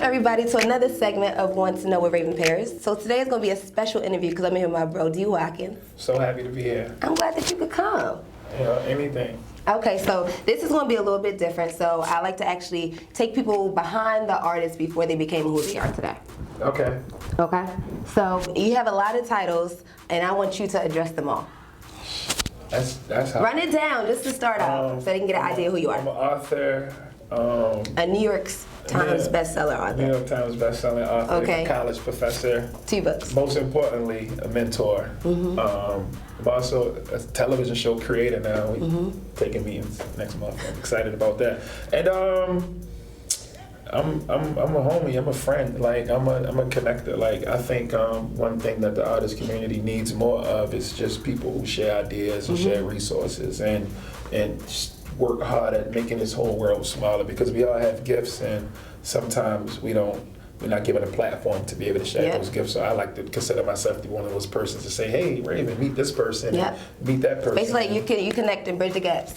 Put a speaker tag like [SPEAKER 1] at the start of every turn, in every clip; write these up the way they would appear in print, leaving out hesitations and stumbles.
[SPEAKER 1] everybody to another segment of Want to Know with Raven Paris. So today is going to be a special interview because I'm here with my bro, D Watkins.
[SPEAKER 2] So happy to be here.
[SPEAKER 1] I'm glad that you could come.
[SPEAKER 2] Anything.
[SPEAKER 1] Okay, so this is going to be a little bit different. So I like to actually take people behind the artist before they became who they are today.
[SPEAKER 2] Okay.
[SPEAKER 1] Okay? So you have a lot of titles, and I want you to address them all.
[SPEAKER 2] That's how.
[SPEAKER 1] Run it down just to start off so they can get an idea of who you are.
[SPEAKER 2] I'm an author.
[SPEAKER 1] A New York Times bestseller author.
[SPEAKER 2] New York Times bestselling author.
[SPEAKER 1] Okay.
[SPEAKER 2] College professor.
[SPEAKER 1] 2 books.
[SPEAKER 2] Most importantly, a mentor. I'm also a television show creator now. We're taking meetings next month. I'm excited about that. And I'm a homie. I'm a friend. Like I'm a connector. Like I think one thing that the artist community needs more of is just people who share ideas and share resources and work hard at making this whole world smaller, because we all have gifts and sometimes we're not given a platform to be able to share those gifts. So I like to consider myself to be one of those persons to say, hey, Raven, meet this person, and meet that person.
[SPEAKER 1] Basically, you connect and bridge the gaps.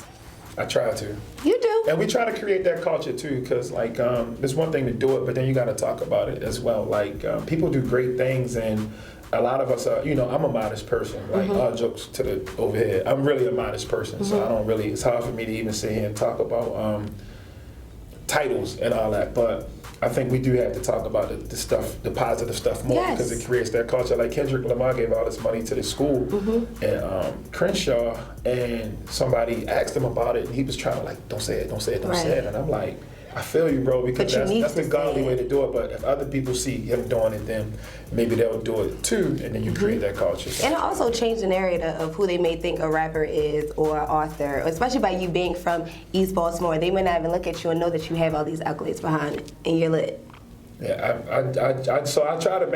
[SPEAKER 2] I try to.
[SPEAKER 1] You do.
[SPEAKER 2] And we try to create that culture too, because like there's one thing to do it, but then you got to talk about it as well. Like people do great things, and a lot of us are, I'm a modest person. Like all jokes to the overhead, I'm really a modest person, so I don't really. It's hard for me to even sit here and talk about titles and all that, but I think we do have to talk about the stuff, the positive stuff more, because it creates that culture. Like Kendrick Lamar gave all this money to the school, and Crenshaw, and somebody asked him about it, and he was trying to like, don't say it, don't say it, don't say it, and I'm like, I feel you, bro, because that's the godly way to do it. But if other people see him doing it, then maybe they'll do it too, and then you create that culture. So.
[SPEAKER 1] And it also changed the narrative of who they may think a rapper is or an author, especially by you being from East Baltimore. They may not even look at you and know that you have all these accolades behind it, and you're lit.
[SPEAKER 2] Yeah, so I try to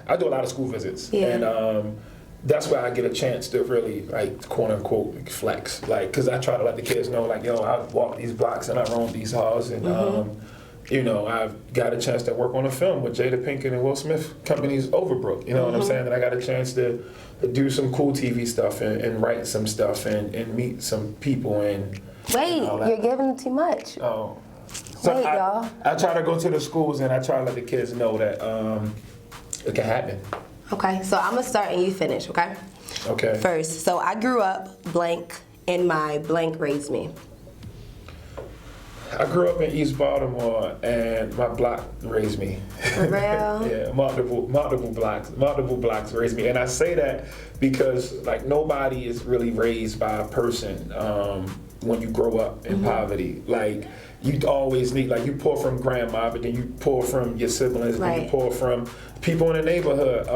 [SPEAKER 2] I do a lot of school visits, and that's where I get a chance to really, like, quote unquote, flex. Like, because I try to let the kids know, like, yo, I walk these blocks and I roam these halls, and I've got a chance to work on a film with Jada Pinkett and Will Smith Company's Overbrook. You know what I'm saying? And I got a chance to do some cool TV stuff and write some stuff and meet some people and.
[SPEAKER 1] Wait, you're giving too much.
[SPEAKER 2] Oh. So
[SPEAKER 1] wait, y'all.
[SPEAKER 2] I try to go to the schools and I try to let the kids know that it can happen.
[SPEAKER 1] Okay, so I'm gonna start and you finish, okay?
[SPEAKER 2] Okay.
[SPEAKER 1] First, so I grew up blank and my blank raised me.
[SPEAKER 2] I grew up in East Baltimore and my block raised me.
[SPEAKER 1] For real?
[SPEAKER 2] Yeah, multiple blocks raised me. And I say that because like nobody is really raised by a person when you grow up in poverty. Like you always need, like you pull from grandma, but then you pull from your siblings, then you pull from people in the neighborhood.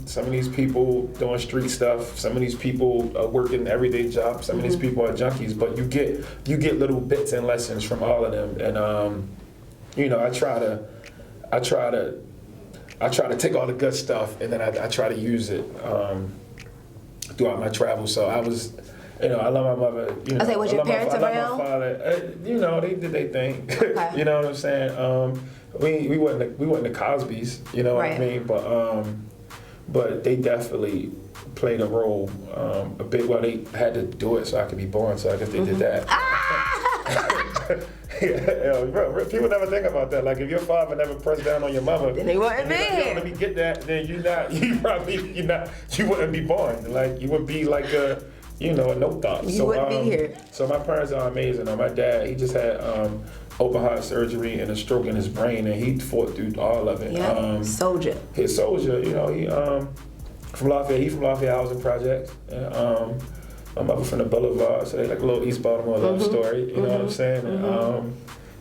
[SPEAKER 2] Some of these people doing street stuff, some of these people are working everyday jobs, some of these people are junkies, but you get little bits and lessons from all of them. And I try to take all the good stuff and then I try to use it throughout my travels. So I was, I love my mother.
[SPEAKER 1] Okay, was your parents around?
[SPEAKER 2] I love my father. They did their thing.
[SPEAKER 1] Okay.
[SPEAKER 2] You know what I'm saying? We wasn't the Cosbys. You know what I mean? But they definitely played a role a bit. Well, they had to do it so I could be born. So I guess they did that. Bro, people never think about that. Like if your father never pressed down on your mother,
[SPEAKER 1] then they wouldn't be here.
[SPEAKER 2] Let me get that. Then you wouldn't be born. Like you would be like a no thought.
[SPEAKER 1] You wouldn't be here.
[SPEAKER 2] So my parents are amazing. My dad, he just had open heart surgery and a stroke in his brain, and he fought through all of it.
[SPEAKER 1] Yeah, soldier.
[SPEAKER 2] He's soldier. He from Lafayette. He from Lafayette Housing Project. And, my mother from the Boulevard, so they like a little East Baltimore love story. You know what I'm saying? And,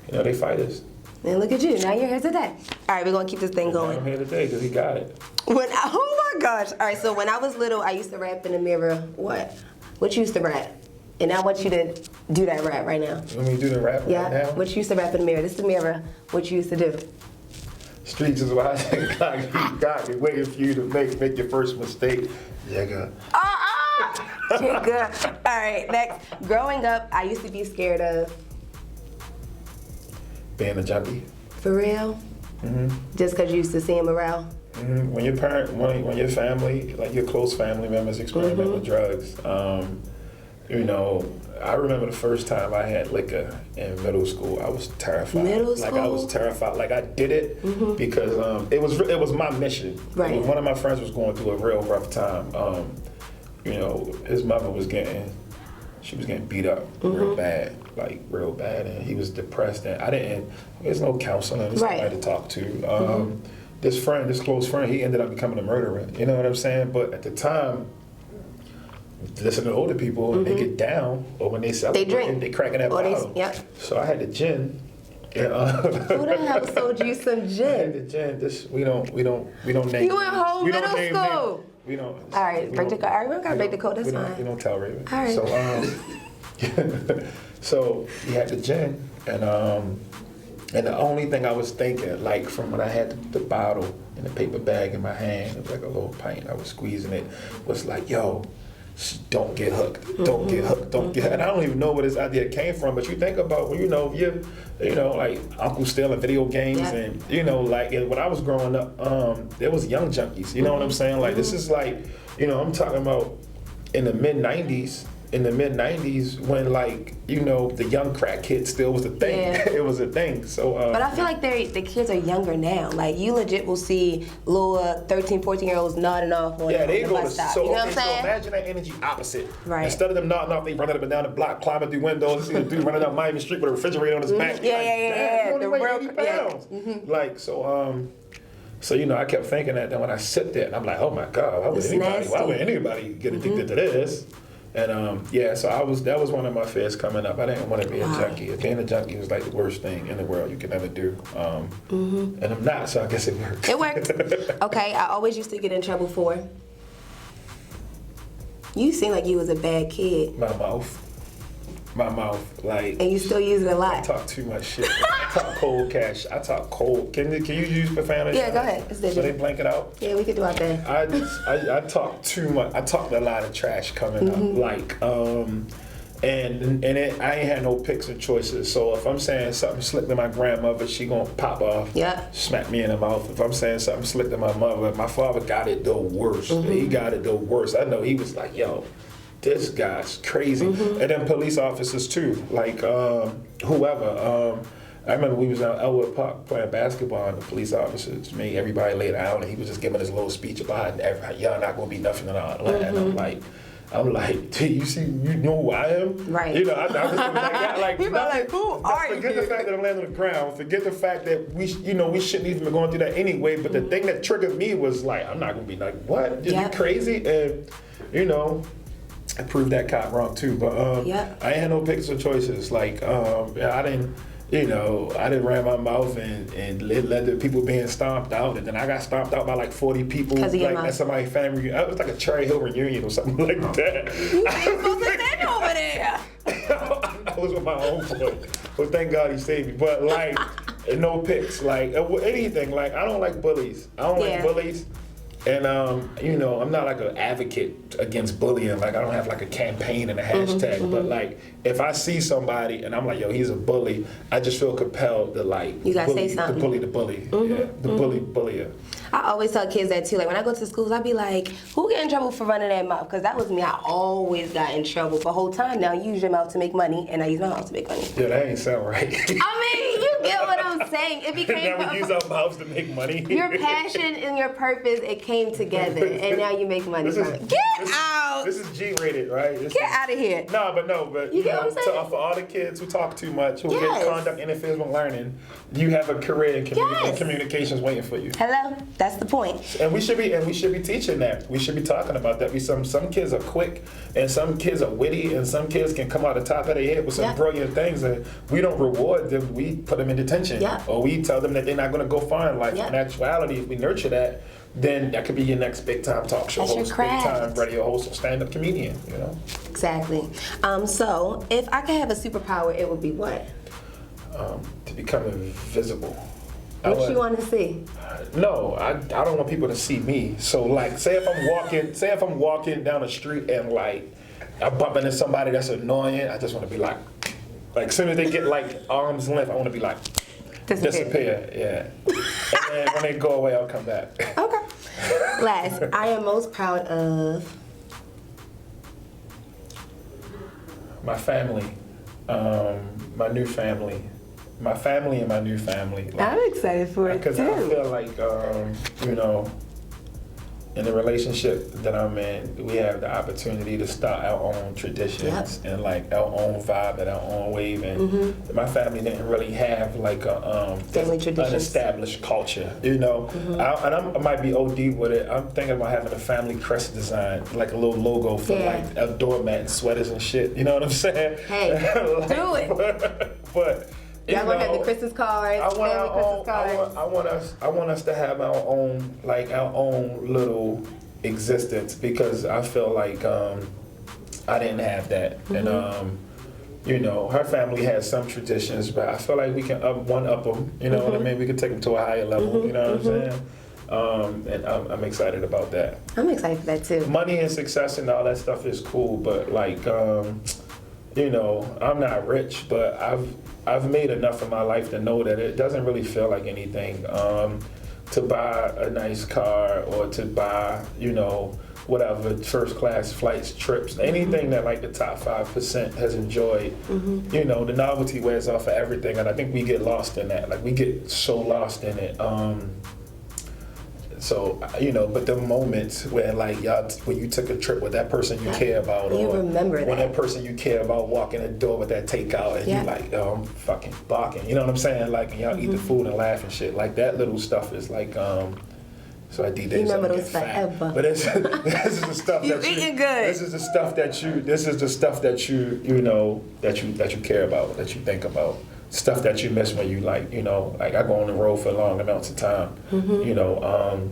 [SPEAKER 2] they fighters.
[SPEAKER 1] And look at you. Now you're here today. All right, we're gonna keep this thing going.
[SPEAKER 2] I'm here today because he got it.
[SPEAKER 1] Oh my gosh! All right, so when I was little, I used to rap in the mirror. What you used to rap? And I want you to do that rap right now.
[SPEAKER 2] You want me to do the rap right now?
[SPEAKER 1] Yeah. What you used to rap in the mirror? This is the mirror. What you used to do?
[SPEAKER 2] Streets is why I got me waiting for you to make your first mistake. Jigga.
[SPEAKER 1] Jigga. All right, next. Growing up, I used to be scared of
[SPEAKER 2] being a junkie.
[SPEAKER 1] For real? Just because you used to see him around?
[SPEAKER 2] When your family, like your close family members, experiment with drugs, You know, I remember the first time I had liquor in middle school. I was terrified.
[SPEAKER 1] Middle
[SPEAKER 2] Like I was
[SPEAKER 1] school?
[SPEAKER 2] terrified. Like I did it because it was my mission.
[SPEAKER 1] Right.
[SPEAKER 2] One of my friends was going through a real rough time. You know, his mother was getting beat up real bad, like real bad, and he was depressed. And there's no counseling, there's
[SPEAKER 1] Right.
[SPEAKER 2] nobody to talk to. This close friend, he ended up becoming a murderer. You know what I'm saying? But at the time, listen to older people, they get down, or when they celebrate,
[SPEAKER 1] They drink.
[SPEAKER 2] they cracking that
[SPEAKER 1] Or they-
[SPEAKER 2] bottle.
[SPEAKER 1] yep.
[SPEAKER 2] So I had the gin. And,
[SPEAKER 1] Who the hell sold you some
[SPEAKER 2] I had
[SPEAKER 1] gin?
[SPEAKER 2] the gin. We don't name.
[SPEAKER 1] You went home
[SPEAKER 2] we don't
[SPEAKER 1] middle
[SPEAKER 2] name
[SPEAKER 1] school.
[SPEAKER 2] names. We don't.
[SPEAKER 1] All right,
[SPEAKER 2] we
[SPEAKER 1] break the
[SPEAKER 2] don't-
[SPEAKER 1] code. All right, we don't gotta
[SPEAKER 2] we
[SPEAKER 1] break the
[SPEAKER 2] don't-
[SPEAKER 1] code. That's
[SPEAKER 2] we don't-
[SPEAKER 1] fine.
[SPEAKER 2] We don't tell Raven.
[SPEAKER 1] All right.
[SPEAKER 2] So so he had the gin, and the only thing I was thinking, like from when I had the bottle in the paper bag in my hand, it was like a little pint, I was squeezing it, was like, yo, don't get hooked, don't get hooked, don't get hooked. And I don't even know where this idea came from, but you think about when like Uncle stealing video games,
[SPEAKER 1] Yeah.
[SPEAKER 2] and like when I was growing up, there was young junkies. You know what I'm saying? Like this is like, I'm talking about in the mid '90s. In the mid '90s, when like the young crack kid still was a thing.
[SPEAKER 1] Yeah.
[SPEAKER 2] It was a thing. So.
[SPEAKER 1] But I feel like the kids are younger now. Like you legit will see little 13, 14-year-olds nodding off on
[SPEAKER 2] They
[SPEAKER 1] the
[SPEAKER 2] go to
[SPEAKER 1] bus stop.
[SPEAKER 2] so,
[SPEAKER 1] You know what I'm
[SPEAKER 2] okay, so
[SPEAKER 1] saying?
[SPEAKER 2] imagine that energy opposite.
[SPEAKER 1] Right.
[SPEAKER 2] Instead of them nodding off, they running up and down the block, climbing through windows. You see the dude running down Miami Street with a refrigerator on his back.
[SPEAKER 1] Yeah,
[SPEAKER 2] Like,
[SPEAKER 1] yeah, yeah,
[SPEAKER 2] damn,
[SPEAKER 1] yeah.
[SPEAKER 2] you only
[SPEAKER 1] The
[SPEAKER 2] weigh
[SPEAKER 1] real-
[SPEAKER 2] 80
[SPEAKER 1] yeah.
[SPEAKER 2] pounds. Like so I kept thinking that. Then when I sit there, and I'm like, oh my God, why would
[SPEAKER 1] It's
[SPEAKER 2] anybody get addicted to this? And so that was one of my fears coming up. I didn't want to be a junkie. Being a junkie was like the worst thing in the world you could ever do. And I'm not, so I guess it worked.
[SPEAKER 1] It worked. Okay, I always used to get in trouble for. You seem like you was a bad kid,
[SPEAKER 2] My mouth, like.
[SPEAKER 1] and you still use it a
[SPEAKER 2] I
[SPEAKER 1] lot.
[SPEAKER 2] talk too much shit. I talk cold cash. I talk cold. Can you use profanity?
[SPEAKER 1] Yeah, go ahead. It's
[SPEAKER 2] So
[SPEAKER 1] digital.
[SPEAKER 2] they blank it out.
[SPEAKER 1] Yeah, we could do our thing.
[SPEAKER 2] I talk too much. I talked a lot of trash coming up, like, and I ain't had no picks or choices. So if I'm saying something slick to my grandmother, she gonna pop off,
[SPEAKER 1] Yeah.
[SPEAKER 2] smack me in the mouth. If I'm saying something slick to my mother, my father got it the worst. He got it the worst. I know he was like, yo, this guy's crazy. And then police officers too, like whoever. I remember we was out Elwood Park playing basketball, and the police officers made everybody lay down, and he was just giving his little speech about y'all not gonna be nothing in our land. And I'm like, you know who I am?
[SPEAKER 1] Right.
[SPEAKER 2] I was just like that. Like,
[SPEAKER 1] People are like, who are you?
[SPEAKER 2] Forget the fact that I'm laying on the ground. Forget the fact that we shouldn't even be going through that anyway. But the thing that triggered me was like, I'm not gonna be like, what? Are you crazy? And I proved that cop wrong too. But I ain't had no picks or choices. Like I didn't. I didn't ran my mouth and let the people being stomped out, and then I got stomped out by like 40 people, like at somebody's family. It was like a Cherry Hill reunion or something like that.
[SPEAKER 1] You ain't supposed to stand over there.
[SPEAKER 2] I was with my own boy, but thank God he saved me. But like, no picks, like anything. Like I don't like bullies. I don't like bullies. And I'm not like an advocate against bullying. Like I don't have like a campaign and a hashtag. But like if I see somebody and I'm like, yo, he's a bully, I just feel compelled to like
[SPEAKER 1] You gotta say something.
[SPEAKER 2] the bully. Yeah, the bullier.
[SPEAKER 1] I always tell kids that too. Like when I go to schools, I be like, who get in trouble for running their mouth? Because that was me. I always got in trouble the whole time. Now you use your mouth to make money, and I use my mouth to make money.
[SPEAKER 2] Yeah, that ain't sound right.
[SPEAKER 1] I mean, you get what I'm saying. It became
[SPEAKER 2] now we use our mouths to make money.
[SPEAKER 1] your passion and your purpose. It came together, and now you make money from it. Get out!
[SPEAKER 2] This is G-rated, right?
[SPEAKER 1] Get out of here.
[SPEAKER 2] But
[SPEAKER 1] You get what I'm saying?
[SPEAKER 2] for all the kids who talk too much, who
[SPEAKER 1] Yes.
[SPEAKER 2] get conduct interferes with learning, you have a career in
[SPEAKER 1] Yes.
[SPEAKER 2] communications waiting for you.
[SPEAKER 1] Hello? That's the point.
[SPEAKER 2] And we should be teaching that. We should be talking about that. Some kids are quick, and some kids are witty, and some kids can come out the top of their head with some brilliant things, and we don't reward them. We put them in detention, or we tell them that they're not going to go far in life. In actuality, if we nurture that, then that could be your next big time talk show
[SPEAKER 1] That's your
[SPEAKER 2] host, big
[SPEAKER 1] craft.
[SPEAKER 2] time radio host, or stand up comedian.
[SPEAKER 1] Exactly. So if I could have a superpower, it would be what?
[SPEAKER 2] To become invisible.
[SPEAKER 1] What you want to see?
[SPEAKER 2] No, I don't want people to see me. So like, say if I'm walking down the street and like I bump into somebody that's annoying, I just want to be like as soon as they get like arm's length, I want to be like disappear. Yeah. And then when they go away, I'll come back.
[SPEAKER 1] Okay. Last, I am most proud of.
[SPEAKER 2] my family, my new family. My family and my new family.
[SPEAKER 1] I'm excited for it too.
[SPEAKER 2] Because I feel like, you know, in the relationship that I'm in, we have the opportunity to start our own traditions and like our own vibe and our own wave. And my family didn't really have like a
[SPEAKER 1] family traditions,
[SPEAKER 2] unestablished culture, you know. I might be OD with it. I'm thinking about having a family crest design, like a little logo for like a doormat and sweaters and shit. You know what I'm saying?
[SPEAKER 1] Hey, like, do it.
[SPEAKER 2] But
[SPEAKER 1] y'all gonna have the Christmas cards,
[SPEAKER 2] I want us to have our own, like our own little existence, because I feel like I didn't have that. And you know, her family has some traditions, but I feel like we can one up them. You know what I mean? We can take them to a higher level. You know what I'm saying? And I'm excited about that.
[SPEAKER 1] I'm excited for that too.
[SPEAKER 2] Money and success and all that stuff is cool, but like, you know, I'm not rich, but I've made enough of my life to know that it doesn't really feel like anything to buy a nice car or to buy, you know, whatever, first class flights, trips, anything that like the top 5% has enjoyed. You know, the novelty wears off of everything, and I think we get lost in that. Like we get so lost in it. So, you know, but the moments where like y'all, when you took a trip with that person you care about,
[SPEAKER 1] you
[SPEAKER 2] or
[SPEAKER 1] remember that.
[SPEAKER 2] when that person you care about walk in the door with that takeout and you like, oh, I'm fucking barking. You know what I'm saying? Like, and y'all eat the food and laugh and shit. Like that little stuff is like, so I D-Day.
[SPEAKER 1] You remember those forever.
[SPEAKER 2] But this is the stuff that you
[SPEAKER 1] eating good.
[SPEAKER 2] This is the stuff that you know, that you care about, that you think about. Stuff that you miss when you like, you know, like I go on the road for long amounts of time. You know,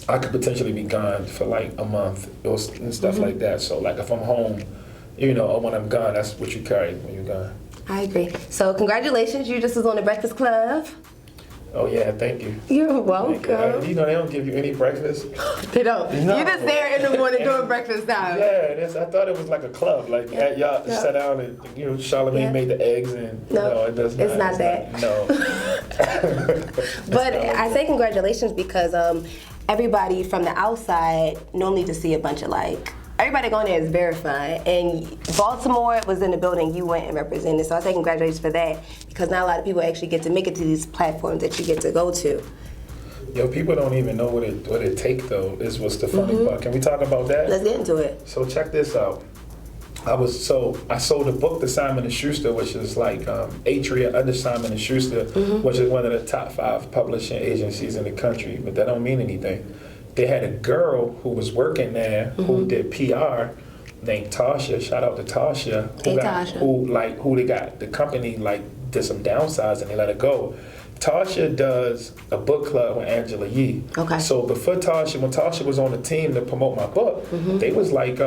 [SPEAKER 2] I could potentially be gone for like a month and stuff like that. So like if I'm home, you know, or when I'm gone, that's what you carry when you're gone.
[SPEAKER 1] I agree. So congratulations, you just was on the Breakfast Club.
[SPEAKER 2] Oh yeah, thank you.
[SPEAKER 1] You're welcome.
[SPEAKER 2] You know they don't give you any breakfast.
[SPEAKER 1] They don't.
[SPEAKER 2] No.
[SPEAKER 1] You're just there in the morning doing breakfast time.
[SPEAKER 2] Yeah, I thought it was like a club. Like y'all sat down and you know Charlamagne made the eggs and no, it does not.
[SPEAKER 1] It's not that.
[SPEAKER 2] No.
[SPEAKER 1] But I say congratulations because everybody from the outside normally just see a bunch of like. Everybody going there is verified, and Baltimore was in the building you went and represented, so I say congratulations for that, because not a lot of people actually get to make it to these platforms that you get to go to.
[SPEAKER 2] Yo, people don't even know what it take though, is what's the funny part. Can we talk about that?
[SPEAKER 1] Let's get into it.
[SPEAKER 2] So check this out. I sold a book to Simon & Schuster, which is like Atria under Simon & Schuster, which is one of the top 5 publishing agencies in the country, but that don't mean anything. They had a girl who was working there who did PR named Tasha. Shout out to Tasha. Who they got the company like did some downsides and they let her go. Tasha does a book club with Angela Yee.
[SPEAKER 1] Okay.
[SPEAKER 2] So before when Tasha was on the team to promote my book, they was like,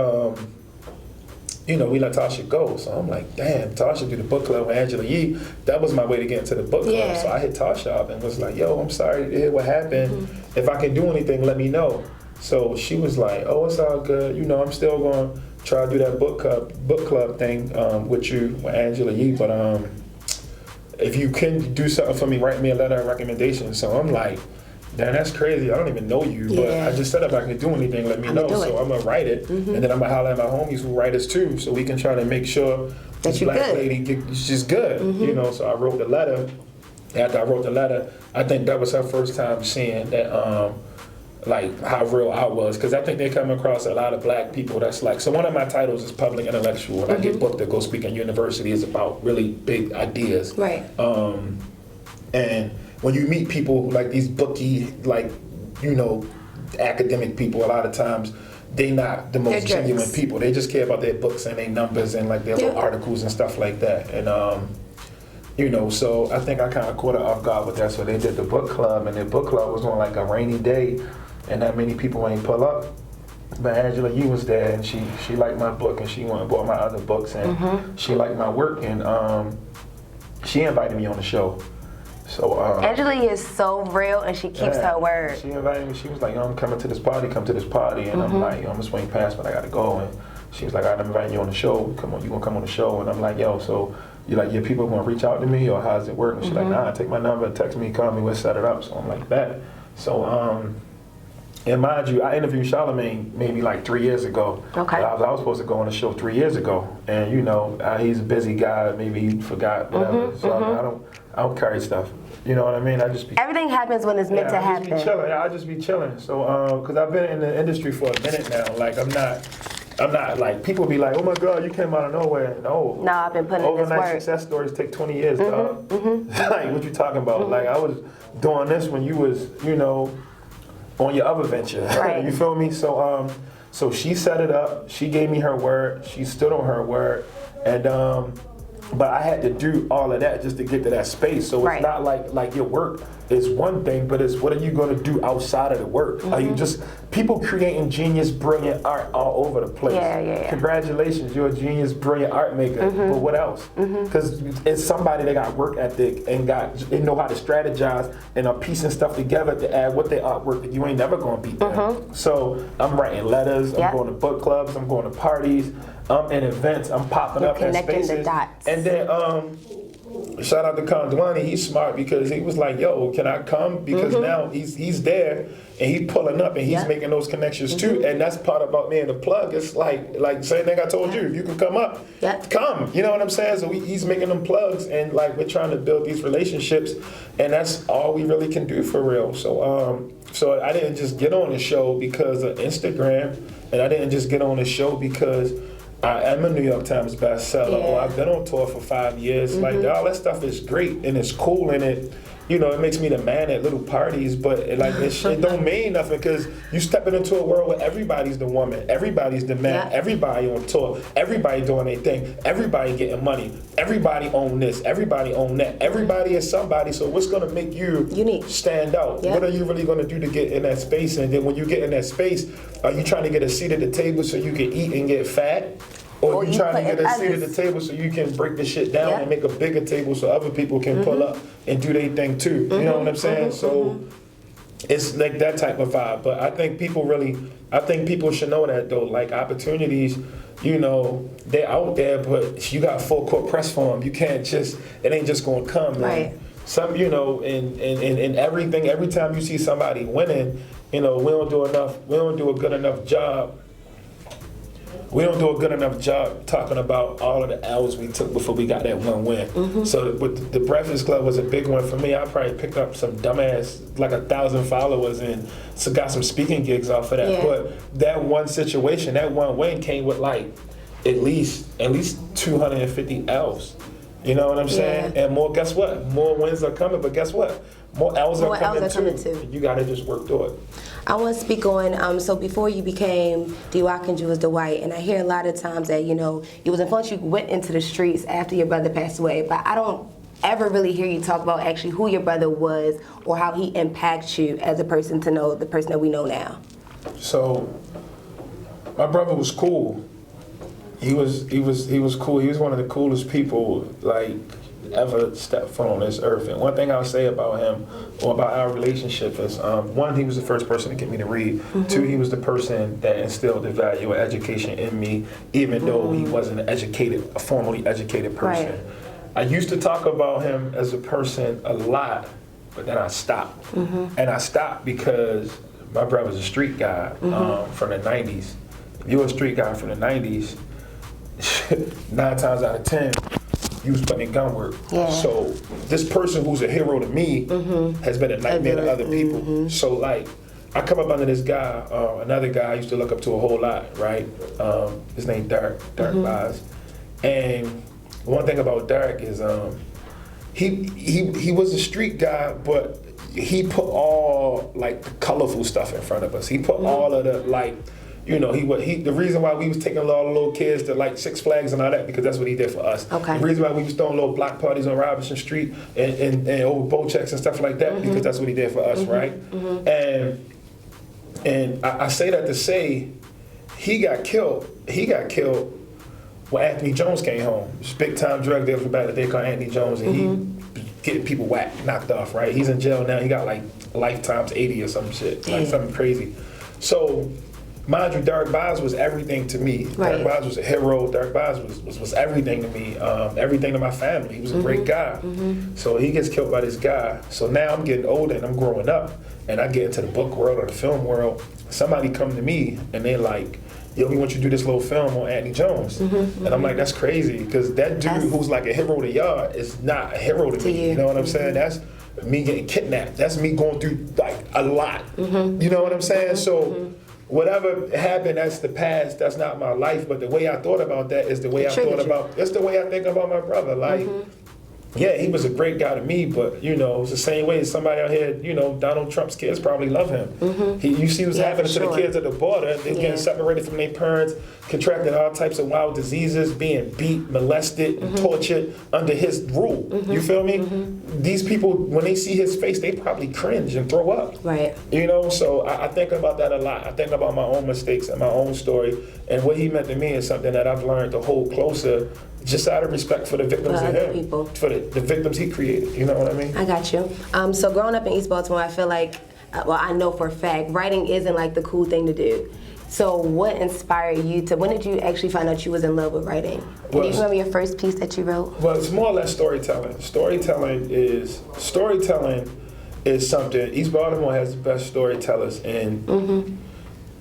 [SPEAKER 2] you know, we let Tasha go. So I'm like, damn, Tasha do the book club with Angela Yee. That was my way to get into the book club.
[SPEAKER 1] Yeah.
[SPEAKER 2] So I hit Tasha up and was like, yo, I'm sorry to hear what happened. If I can do anything, let me know. So she was like, oh, it's all good. You know, I'm still going to try to do that book club thing with you, with Angela Yee. But if you can do something for me, write me a letter of recommendation. So I'm like, damn, that's crazy. I don't even know you, but I just said if I can do anything, let me know. So I'm gonna write it, and then I'm gonna holler at my homies who write us too, so we can try to make sure this black lady, she's good. You know, so I wrote the letter. After I wrote the letter, I think that was her first time seeing that, like how real I was, because I think they come across a lot of black people that's like, so one of my titles is public intellectual, and I get booked to go speak in universities about really big ideas.
[SPEAKER 1] Right.
[SPEAKER 2] And when you meet people like these bookie, like, you know, academic people, a lot of times they not the most genuine people. They just care about their books and their numbers and like their little articles and stuff like that. And you know, so I think I kind of caught her off guard with that. So they did the book club, and their book club was on like a rainy day, and not many people ain't pull up. But Angela Yee was there, and she liked my book, and she went and bought my other books, and she liked my work, and she invited me on the show. So
[SPEAKER 1] Angela is so real, and she keeps her word.
[SPEAKER 2] She invited me. She was like, "Yo, I'm coming to this party. Come to this party." And I'm like, "Yo, I'm gonna swing past, but I gotta go." And she was like, "I'm inviting you on the show. Come on, you gonna come on the show?" And I'm like, "Yo, so you like your people gonna reach out to me, or how's it work?" And she's like, "Nah, take my number, text me, call me, we'll set it up." So I'm like, "Bet." So And mind you, I interviewed Charlamagne maybe like 3 years ago.
[SPEAKER 1] Okay.
[SPEAKER 2] I was supposed to go on the show 3 years ago, and you know, he's a busy guy. Maybe he forgot whatever. So I don't carry stuff. You know what I mean? I just be.
[SPEAKER 1] Everything happens when it's meant to happen.
[SPEAKER 2] I just be chilling. I just be chilling. So, because I've been in the industry for a minute now. Like I'm not like, people be like, oh my God, you came out of nowhere. No.
[SPEAKER 1] No, I've been putting in this
[SPEAKER 2] Overnight
[SPEAKER 1] work.
[SPEAKER 2] success stories take 20 years, dog. Like, what you talking about? Like, I was doing this when you was, you know, on your other venture.
[SPEAKER 1] Right.
[SPEAKER 2] You feel me? So, so she set it up. She gave me her word. She stood on her word. And, but I had to do all of that just to get to that space. So it's not like your work is one thing, but it's what are you going to do outside of the work? Are you just people creating genius, brilliant art all over the place?
[SPEAKER 1] Yeah.
[SPEAKER 2] Congratulations, you're a genius, brilliant art maker. But what else? Because it's somebody that got work ethic and they know how to strategize and are piecing stuff together to add what their artwork that you ain't never going to beat them. So I'm writing letters. I'm going to book clubs. I'm going to parties. I'm in events. I'm popping up in spaces.
[SPEAKER 1] The dots.
[SPEAKER 2] And then shout out to Kondwani, he's smart because he was like, yo, can I come? Because now he's there and he's pulling up and he's making those connections too. And that's part about being the plug. It's like same thing I told you, if you can come up, come. You know what I'm saying? So he's making them plugs and like we're trying to build these relationships and that's all we really can do for real. So so I didn't just get on the show because of Instagram and I didn't just get on the show because I am a New York Times bestseller, or I've been on tour for 5 years. Like, all that stuff is great and it's cool and it makes me the man at little parties, but it don't mean nothing because you stepping into a world where everybody's the woman, everybody's the man, everybody on tour, everybody doing their thing, everybody getting money, everybody own this, everybody own that, everybody is somebody, so what's going to make you
[SPEAKER 1] unique,
[SPEAKER 2] stand out? What are you really going to do to get in that space? And then when you get in that space, are you trying to get a seat at the table so you can eat and get fat? Or you trying to get a seat at the table so you can break the shit down and make a bigger table so other people can pull up and do their thing too. You know what I'm saying? So it's like that type of vibe. But I think people should know that though. Like opportunities, they're out there, but you got full court press for them. You can't just, it ain't just gonna come.
[SPEAKER 1] Right.
[SPEAKER 2] Some, in everything, every time you see somebody winning, we don't do a good enough job. We don't do a good enough job talking about all of the L's we took before we got that one win. So with the Breakfast Club was a big one for me. I probably picked up some dumbass, like 1,000 followers and so got some speaking gigs off of that.
[SPEAKER 1] Yeah.
[SPEAKER 2] But that one situation, that one win came with like at least 250 L's. You know what I'm saying? And more, guess what? More wins are coming, but guess what? More L's are coming too. You gotta just work through it.
[SPEAKER 1] I want to speak on, so before you became D Watkins, you was Dwight, and I hear a lot of times that, you was influenced, you went into the streets after your brother passed away, but I don't ever really hear you talk about actually who your brother was or how he impacts you as a person to know the person that we know now.
[SPEAKER 2] So, my brother was cool. He was cool. He was one of the coolest people, like, ever stepped foot on this earth. And one thing I'll say about him or about our relationship is, one, he was the first person to get me to read. Two, he was the person that instilled the value of education in me, even though he wasn't a formally educated person. Right. I used to talk about him as a person a lot, but then I stopped. And I stopped because my brother's a street guy from the 90s. If you're a street guy from the 90s, 9 times out of 10, you was putting in gun work. Yeah. So this person who's a hero to me has been a nightmare to other people. So like, I come up under this guy, another guy I used to look up to a whole lot, right? His name Derek Vaz. And one thing about Derek is he was a street guy, but he put all like the colorful stuff in front of us. He put all of the like, the reason why we was taking a lot of little kids to like Six Flags and all that, because that's what he did for us. Okay. The reason why we was throwing little block parties on Robinson Street and over boat checks and stuff like that, because that's what he did for us, right? And I say that to say, he got killed when Anthony Jones came home. This big time drug dealer from back in the day called Anthony Jones, and he getting people knocked off, right? He's in jail now. He got like lifetimes 80 or some shit, like something crazy. So mind you, Derek Boz was everything to me.
[SPEAKER 1] Right.
[SPEAKER 2] Derek Boz was a hero. Derek Boz was everything to me, everything to my family. He was a great guy. So he gets killed by this guy. So now I'm getting older and I'm growing up, and I get into the book world or the film world. Somebody come to me and they're like, yo, we want you to do this little film on Anthony Jones. And I'm like, that's crazy, because that dude who's like a hero to y'all is not a hero to me. You know what I'm saying? That's me getting kidnapped. That's me going through like a lot. You know what I'm saying? So whatever happened, that's the past. That's not my life. But the way I thought about that is the way I thought about. That's the way I think about my brother. Like. Yeah, he was a great guy to me, but you know, it's the same way as somebody out here, you know, Donald Trump's kids probably love him. You see what's happening to the kids at the border. They're getting separated from their parents, contracting all types of wild diseases, being beat, molested, and tortured under his rule. You feel me? These people, when they see his face, they probably cringe and throw up.
[SPEAKER 1] Right.
[SPEAKER 2] You know, so I think about that a lot. I think about my own mistakes and my own story, and what he meant to me is something that I've learned to hold closer, just out of respect for the victims of him,
[SPEAKER 1] people.
[SPEAKER 2] For the victims he created. You know what I mean?
[SPEAKER 1] I got you. So growing up in East Baltimore, I feel like, well, I know for a fact, writing isn't like the cool thing to do. So what inspired you to, when did you actually find out you was in love with writing? Do you remember your first piece that you wrote?
[SPEAKER 2] Well, it's more or less storytelling. Storytelling is something, East Baltimore has the best storytellers on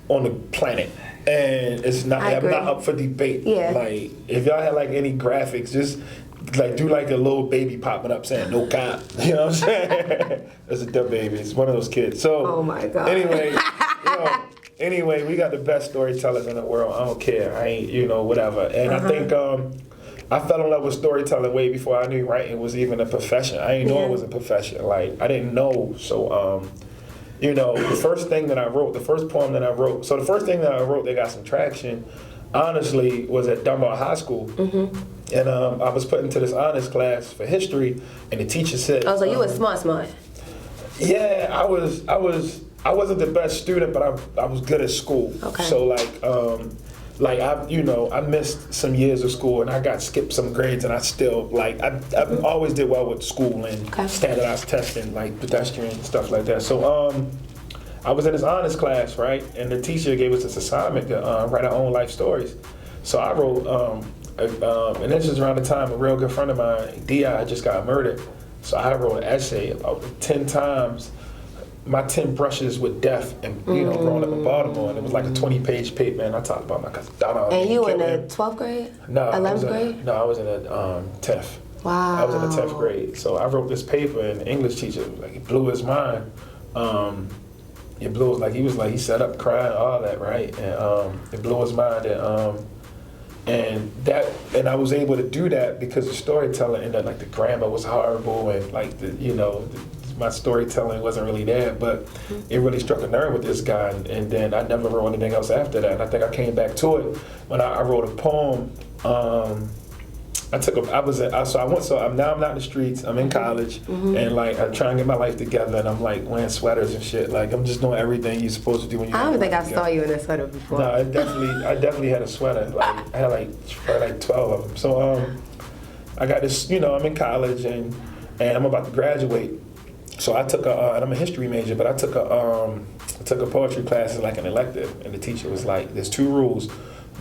[SPEAKER 2] the planet. And it's not, I'm not up for debate.
[SPEAKER 1] Yeah.
[SPEAKER 2] Like, if y'all had like any graphics, just like do like a little baby popping up saying no cop. You know what I'm saying? That's a dumb baby. It's one of those kids. So
[SPEAKER 1] oh my God.
[SPEAKER 2] Anyway, we got the best storytellers in the world. I don't care. I ain't, you know, whatever. And I think I fell in love with storytelling way before I knew writing was even a profession. I didn't know it was a profession. Like, I didn't know. So you know, the first thing that I wrote, the first poem that I wrote, so the first thing that I wrote that got some traction, honestly, was at Dunbar High School. And I was put into this honors class for history, and the teacher said...
[SPEAKER 1] Oh, so you were smart.
[SPEAKER 2] Yeah, I wasn't the best student, but I was good at school.
[SPEAKER 1] Okay.
[SPEAKER 2] So I missed some years of school, and I got skipped some grades, and I still I always did well with school and standardized testing, like pedestrian stuff like that. So I was in this honors class, right, and the teacher gave us this assignment to write our own life stories. So I wrote, and this is around the time a real good friend of mine, D just got murdered. So I wrote an essay about 10 times. My 10 brushes with death, and you know, growing up in Baltimore, and it was like a 20-page paper, and I talked about my cousin Donna.
[SPEAKER 1] And you in the 12th grade?
[SPEAKER 2] No,
[SPEAKER 1] 11th grade?
[SPEAKER 2] No, I was in the 10th.
[SPEAKER 1] Wow.
[SPEAKER 2] I was in the 10th grade. So I wrote this paper, and the English teacher, it blew his mind. It blew his, he sat up crying, all that, right? And it blew his mind, and I was able to do that because of storytelling, and that the grammar was horrible, and my storytelling wasn't really there, but it really struck a nerve with this guy, and then I never wrote anything else after that. And I think I came back to it when I wrote a poem. I'm not in the streets. I'm in college, and I'm trying to get my life together, and I'm wearing sweaters and shit. I'm just doing everything you're supposed to do when you.
[SPEAKER 1] I don't think I saw you in a sweater before.
[SPEAKER 2] No, I definitely had a sweater. I had probably 12 of them. So I got this. I'm in college, and I'm about to graduate. So I took and I'm a history major, but I took a poetry class as an elective, and the teacher was like, "There's 2 rules: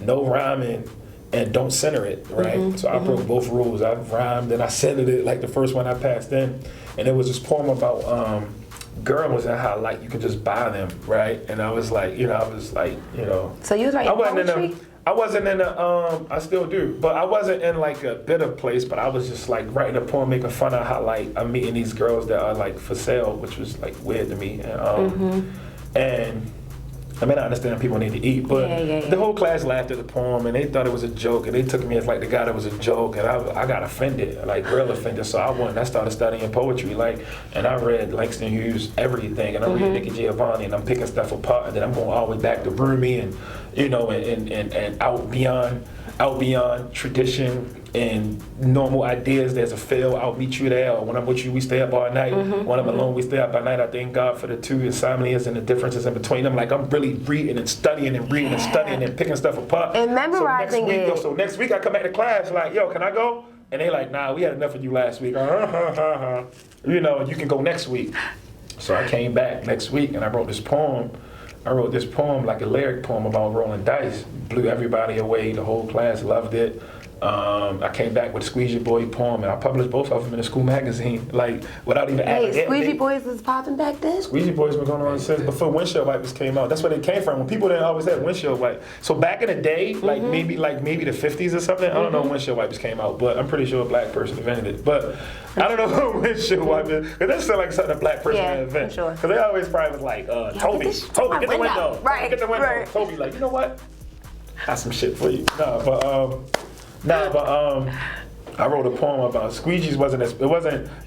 [SPEAKER 2] no rhyming, and don't center it." Right. So I broke both rules. I rhymed and I centered it the first one I passed in, and it was this poem about girls and how you could just buy them, right? And I was So you
[SPEAKER 1] was writing poetry?
[SPEAKER 2] I wasn't in I still do, but I wasn't in a bitter place, but I was just writing a poem making fun of how I'm meeting these girls that are for sale, which was weird to me. And I mean, I understand people need to eat, but the whole class laughed at the poem, and they thought it was a joke, and they took me as the guy that was a joke, and I got offended, real offended. So I started studying poetry, and I read Langston Hughes' everything, and I read Nicky Giovanni, and I'm picking stuff apart, and then I'm going all the way back to Rumi, and and out beyond tradition and normal ideas. There's a feel, I'll meet you there, or when I'm with you, we stay up all night. When I'm alone, we stay up all night. I thank God for the 2 insomnias and the differences in between them. I'm really reading and studying and reading and studying and picking stuff apart.
[SPEAKER 1] And memorizing it.
[SPEAKER 2] So next week I come back to class yo, can I go? And they nah, we had enough of you last week. You can go next week. So I came back next week and I wrote this poem. I wrote this poem, like a lyric poem about rolling dice. Blew everybody away. The whole class loved it. I came back with a Squeegee Boy poem, and I published both of them in a school magazine, like without even
[SPEAKER 1] Hey,
[SPEAKER 2] asking.
[SPEAKER 1] Squeegee Boys was popping back then?
[SPEAKER 2] Squeegee Boys been going on since before windshield wipers came out. That's where they came from. When people didn't always have windshield wipers. So back in the day, like maybe the 50s or something. I don't know when windshield wipers came out, but I'm pretty sure a black person invented it. But I don't know who windshield wipers. Because that's still like something a black person invented.
[SPEAKER 1] Sure.
[SPEAKER 2] Because they always probably was like, Toby, get the window.
[SPEAKER 1] Right.
[SPEAKER 2] Get the window.
[SPEAKER 1] Right.
[SPEAKER 2] Toby, like, you know what? Got some shit for you. I wrote a poem about squeegees.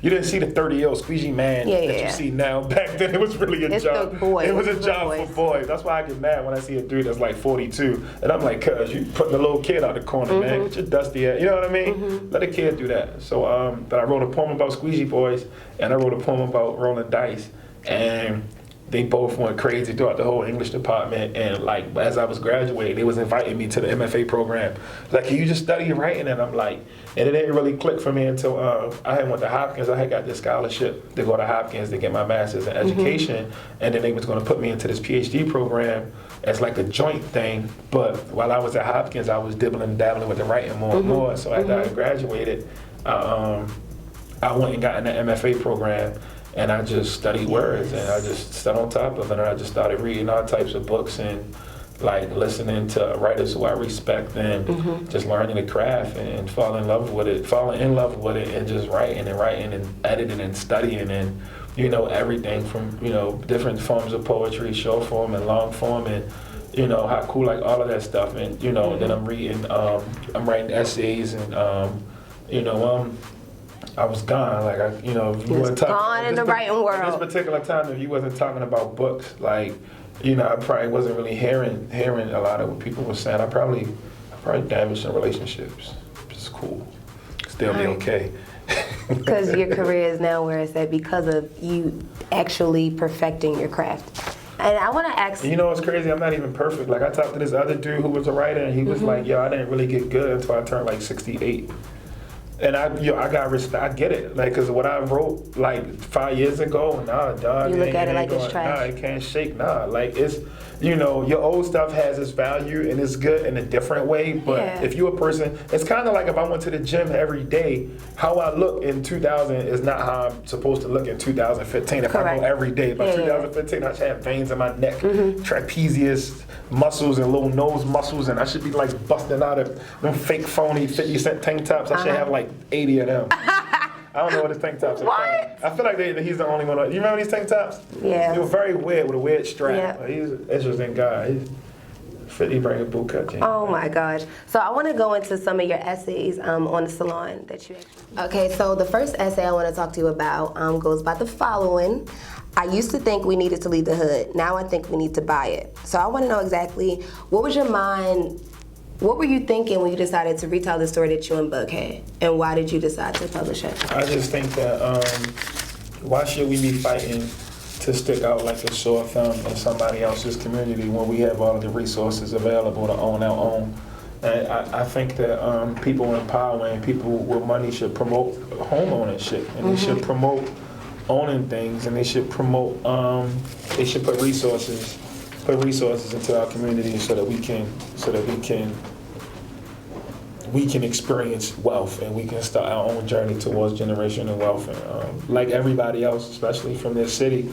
[SPEAKER 2] You didn't see the 30-year-old squeegee man that you see now. Back then, it was really a job. It was a job for boys. That's why I get mad when I see a dude that's like 42, and I'm like, cuz you putting a little kid out the corner, man. Get your dusty ass. You know what I mean? Let a kid do that. So, but I wrote a poem about squeegee boys, and I wrote a poem about rolling dice, and they both went crazy throughout the whole English department. And like, as I was graduating, they was inviting me to the MFA program. Like, can you just study writing? And I'm like, and it didn't really click for me until I had went to Hopkins. I had got this scholarship to go to Hopkins to get my master's in education. And then they was going to put me into this PhD program as like a joint thing. But while I was at Hopkins, I was dibbling and dabbling with the writing more and more. So after I graduated, I went and got in the MFA program. And I just studied words, and I just stayed on top of it, and I just started reading all types of books and like listening to writers who I respect, and just learning the craft and falling in love with it, and just writing and editing and studying, and you know, everything from, you know, different forms of poetry, short form and long form, and you know, haiku, like all of that stuff. And you know, then I'm writing essays, and I was gone. Like, if you weren't talking,
[SPEAKER 1] gone in the writing world.
[SPEAKER 2] At this particular time, if you wasn't talking about books, like, you know, I probably wasn't really hearing a lot of what people were saying. I probably damaged some relationships. It's cool. Still be okay.
[SPEAKER 1] Because your career is now where it's at because of you actually perfecting your craft. And I want to ask.
[SPEAKER 2] You know what's crazy? I'm not even perfect. Like, I talked to this other dude who was a writer, and he was like, "Yo, I didn't really get good until I turned like 68." And I got respect. I get it, like, cause what I wrote like 5 years ago, nah, dog.
[SPEAKER 1] You look at it like it's trash.
[SPEAKER 2] Nah, it can't shake. Nah, like it's, you know, your old stuff has its value and it's good in a different way. But if you're a person, it's kind of like if I went to the gym every day, how I look in 2000 is not how I'm supposed to look in 2015. If I go every day, by 2015, I should have veins in my neck, trapezius muscles and little nose muscles, and I should be like busting out of them fake phony 50-cent tank tops. I should have like 80 of them. I don't know what his tank tops are called. I feel like he's the only one. You remember these tank tops?
[SPEAKER 1] Yeah.
[SPEAKER 2] They were very weird with a weird strap.
[SPEAKER 1] Yeah.
[SPEAKER 2] He's an interesting guy. He bring a boot cut.
[SPEAKER 1] Oh my gosh. So I want to go into some of your essays on the salon that you actually. Okay, so the first essay I want to talk to you about goes by the following. I used to think we needed to leave the hood. Now I think we need to buy it. So I want to know exactly, what were you thinking when you decided to retell the story that you and Bug had? And why did you decide to publish it?
[SPEAKER 2] I just think that why should we be fighting to stick out like a sore thumb in somebody else's community when we have all of the resources available to own our own? And I think that people in power and people with money should promote home ownership, and they should promote owning things, and they should promote, they should put resources into our community so that we can experience wealth, and we can start our own journey towards generational wealth. And like everybody else, especially from this city,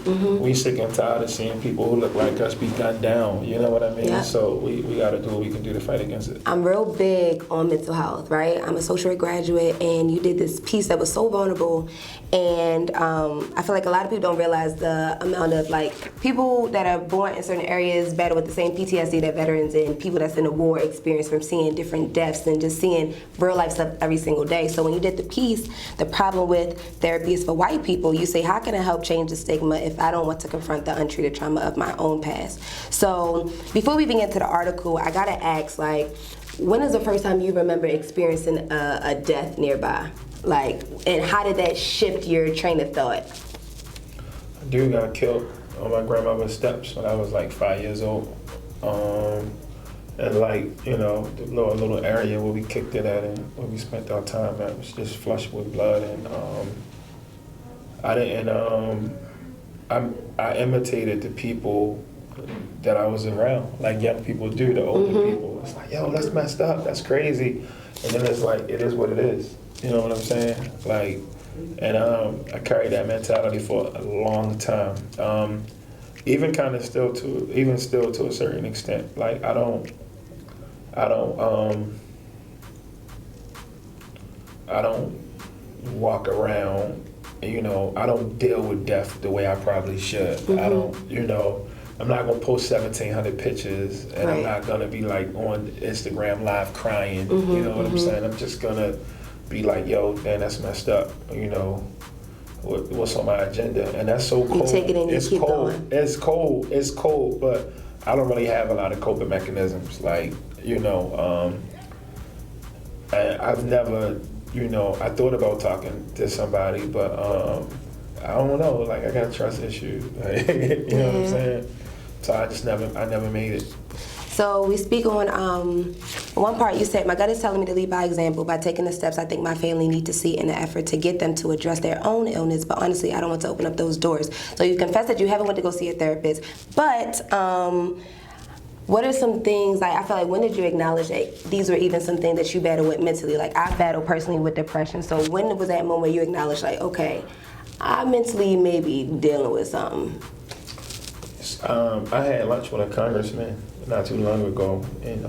[SPEAKER 2] we sick and tired of seeing people who look like us be gunned down. You know what I mean? Yeah. So we got to do what we can do to fight against it. I'm
[SPEAKER 1] real big on mental health, right? I'm a social work graduate, and you did this piece that was so vulnerable, and I feel like a lot of people don't realize the amount of like people that are born in certain areas battle with the same PTSD that veterans and people that's in the war experience from seeing different deaths and just seeing real life stuff every single day. So when you did the piece, the problem with therapy is for white people, you say, how can I help change the stigma if I don't want to confront the untreated trauma of my own past? So before we even get to the article, I gotta ask, like, when is the first time you remember experiencing a death nearby? Like, and how did that shift your train of thought?
[SPEAKER 2] A dude got killed on my grandmother's steps when I was like 5 years old. And like, you know, the little area where we kicked it at and where we spent our time at was just flushed with blood. And I imitated the people that I was around, like young people do, the older people. It's like, yo, that's messed up, that's crazy. And then it's like, it is what it is. You know what I'm saying? Like, and I carried that mentality for a long time. Even still to a certain extent. Like, I don't walk around, you know, I don't deal with death the way I probably should. I don't, you know, I'm not gonna post 1,700 pictures, and I'm not gonna be like on Instagram live crying, you know what I'm saying? I'm just gonna be like, yo, man, that's messed up, you know, what's on my agenda? And that's so cold.
[SPEAKER 1] You take it and you keep going.
[SPEAKER 2] It's cold, but I don't really have a lot of coping mechanisms. Like, you know, I've never, you know, I thought about talking to somebody, but I don't know, like I got a trust issue, like, you know what I'm saying? So I never made it.
[SPEAKER 1] So we speak on one part. You said, my gut is telling me to lead by example by taking the steps I think my family need to see in the effort to get them to address their own illness, but honestly, I don't want to open up those doors. So you confess that you haven't went to go see a therapist, but what are some things, like, I feel like, when did you acknowledge that these were even some things that you battle with mentally? Like, I battle personally with depression, so when was that moment where you acknowledged, like, okay, I mentally may be dealing with something?
[SPEAKER 2] I had lunch with a congressman not too long ago, and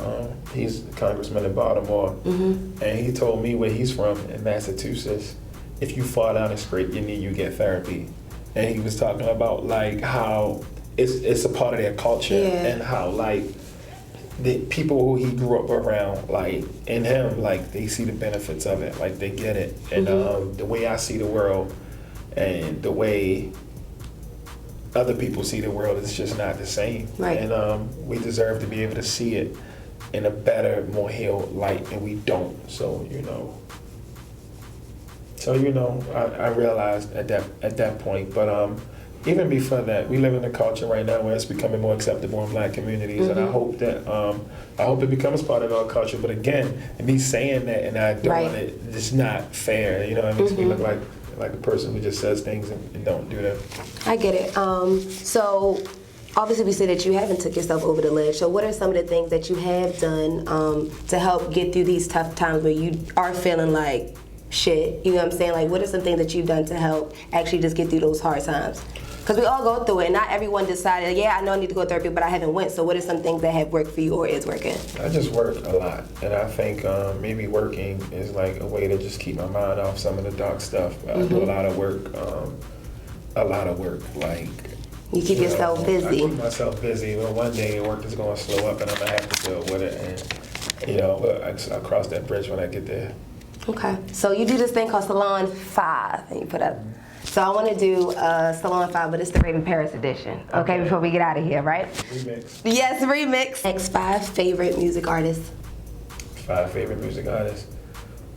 [SPEAKER 2] he's a congressman in Baltimore, and he told me where he's from in Massachusetts. If you fall down and scrape your knee, you get therapy. And he was talking about like how it's a part of their culture, and how like the people who he grew up around, like in him, like they see the benefits of it, like they get it. And the way I see the world and the way other people see the world is just not the same.
[SPEAKER 1] Right.
[SPEAKER 2] And we deserve to be able to see it in a better, more healed light, and we don't. So you know. I realized at that point, but even before that, we live in a culture right now where it's becoming more acceptable in Black communities, and I hope it becomes part of our culture. But again, me saying that and not doing it, it's not fair. You know, it makes me look like a person who just says things and don't do that.
[SPEAKER 1] I get it. So obviously we said that you haven't took yourself over the ledge. So what are some of the things that you have done to help get through these tough times where you are feeling like shit? You know what I'm saying? Like, what are some things that you've done to help actually just get through those hard times? Because we all go through it, and not everyone decided, yeah, I know I need to go to therapy, but I haven't went. So what are some things that have worked for you or is working?
[SPEAKER 2] I just work a lot, and I think maybe working is like a way to just keep my mind off some of the dark stuff. I do a lot of work, like...
[SPEAKER 1] You keep yourself busy.
[SPEAKER 2] I keep myself busy, but one day work is going to slow up, and I'm going to have to deal with it, and, you know, I'll cross that bridge when I get there. Okay.
[SPEAKER 1] So you do this thing called Salon 5, and you put up... So I want to do Salon 5, but it's the Raven Paris edition. Okay, before we get out of here, right?
[SPEAKER 2] Remix.
[SPEAKER 1] Yes, remix. Next 5 favorite music artists.
[SPEAKER 2] 5 favorite music artists.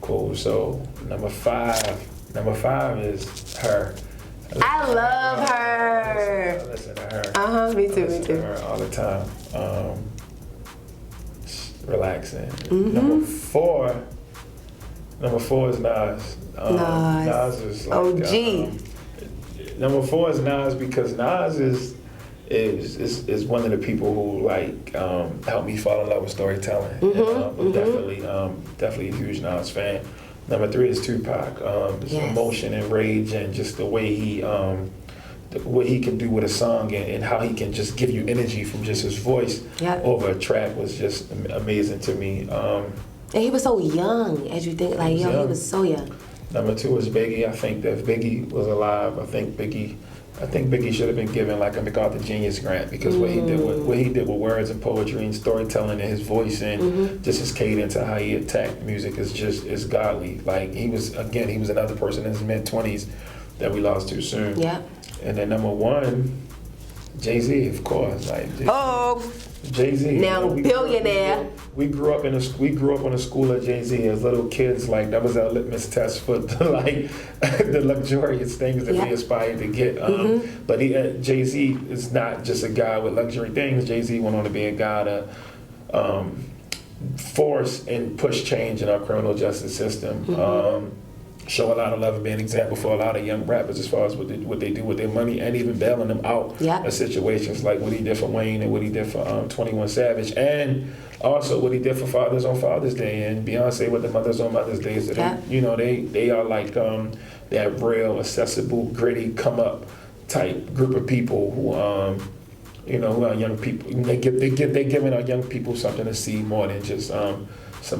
[SPEAKER 2] Cool. So number five is her.
[SPEAKER 1] I love her.
[SPEAKER 2] I listen to her.
[SPEAKER 1] Me too.
[SPEAKER 2] I listen to her all the time. Relaxing. Number four is Nas. Nas is like
[SPEAKER 1] OG.
[SPEAKER 2] Number 4 is Nas because Nas is one of the people who like helped me fall in love with storytelling. I'm definitely a huge Nas fan. Number 3 is Tupac. Emotion and rage and just the way what he can do with a song and how he can just give you energy from just his voice over a track was just amazing to me.
[SPEAKER 1] And he was so young, as you think, like, he was so young.
[SPEAKER 2] Number 2 is Biggie. I think that if Biggie was alive, I think Biggie should have been given like a MacArthur Genius Grant because what he did with words and poetry and storytelling and his voice and just his cadence and how he attacked music is godly. Like he was another person in his mid-20s that we lost too soon. Yeah. And then number 1, Jay-Z, of course. Like Jay-Z.
[SPEAKER 1] Now billionaire.
[SPEAKER 2] We grew up on a school of Jay-Z as little kids. Like that was our litmus test for like the luxurious things that we aspired to get. But Jay-Z is not just a guy with luxury things. Jay-Z went on to be a guy to force and push change in our criminal justice system. show a lot of love and be an example for a lot of young rappers as far as what they do with their money, and even bailing them out of situations, like what he did for Wayne and what he did for 21 Savage, and also what he did for fathers on Father's Day, and Beyonce with the mothers on Mother's Day. So they are like that real accessible, gritty, come up type group of people who who are young people. They're giving our young people something to see more than just some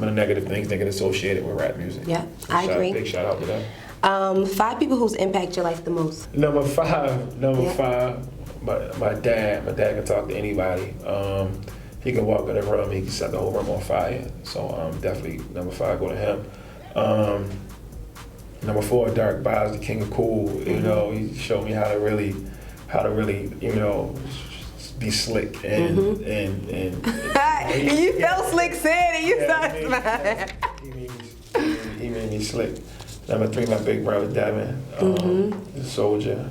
[SPEAKER 2] of the negative things they get associated with rap music.
[SPEAKER 1] Yeah, I agree.
[SPEAKER 2] Big shout out to them.
[SPEAKER 1] 5 people who's impact your life the most.
[SPEAKER 2] Number five, my dad. My dad can talk to anybody. He can walk in the room, he can set the whole room on fire. So definitely number 5, go to him. Number 4, Dark Vibes, the king of cool. You know, he showed me how to really, be slick and
[SPEAKER 1] you felt slick saying it. You started smiling.
[SPEAKER 2] He made me slick. Number 3, my big brother Devin, the soldier.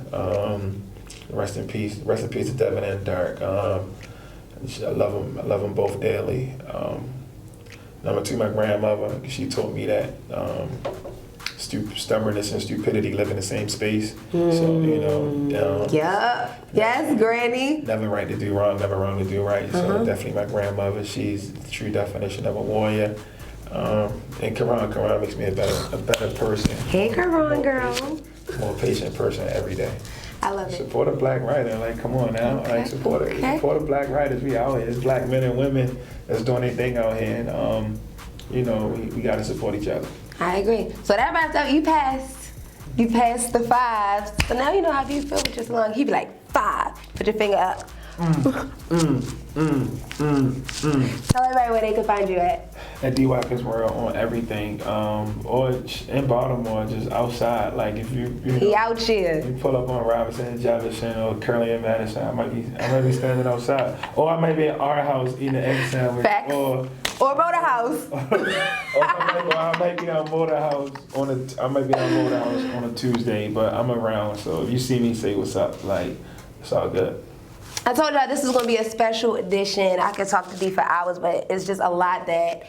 [SPEAKER 2] Rest in peace to Devin and Dark. I love them both dearly. Number 2, my grandmother. She taught me that stubbornness and stupidity live in the same space. So yes, Granny. Never right to do wrong, never wrong to do right. So definitely my grandmother. She's the true definition of a warrior. And Karan makes me a better person. Hey, Karan girl. More patient person every day.
[SPEAKER 1] I love it.
[SPEAKER 2] Support a black writer. Like, come on now.
[SPEAKER 1] Okay.
[SPEAKER 2] Like, support a black writers. We out here. It's black men and women that's doing their thing out here. And, we got to support each other.
[SPEAKER 1] I agree. So that wraps up. You passed the 5s. So now you know how you feel with your song. He'd be like, 5. Put your finger up. Tell everybody where they can find you at.
[SPEAKER 2] At D Watkins World on everything, or in Baltimore, just outside. Like if
[SPEAKER 1] he out here.
[SPEAKER 2] You pull up on Robinson and Jefferson or Curly and Madison, I might be standing outside, or I might be at our house eating an egg sandwich,
[SPEAKER 1] Facts. or Motor House.
[SPEAKER 2] or I might be on Motor House on a Tuesday, but I'm around. So if you see me, say what's up. Like it's all good.
[SPEAKER 1] I told y'all this is going to be a special edition. I could talk to D for hours, but it's just a lot that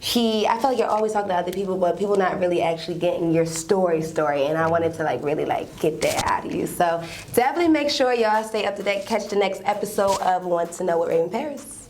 [SPEAKER 1] I feel like you're always talking to other people, but people not really actually getting your story, and I wanted to really get that out of you. So definitely make sure y'all stay up to date. Catch the next episode of Want to Know with Raven Paris.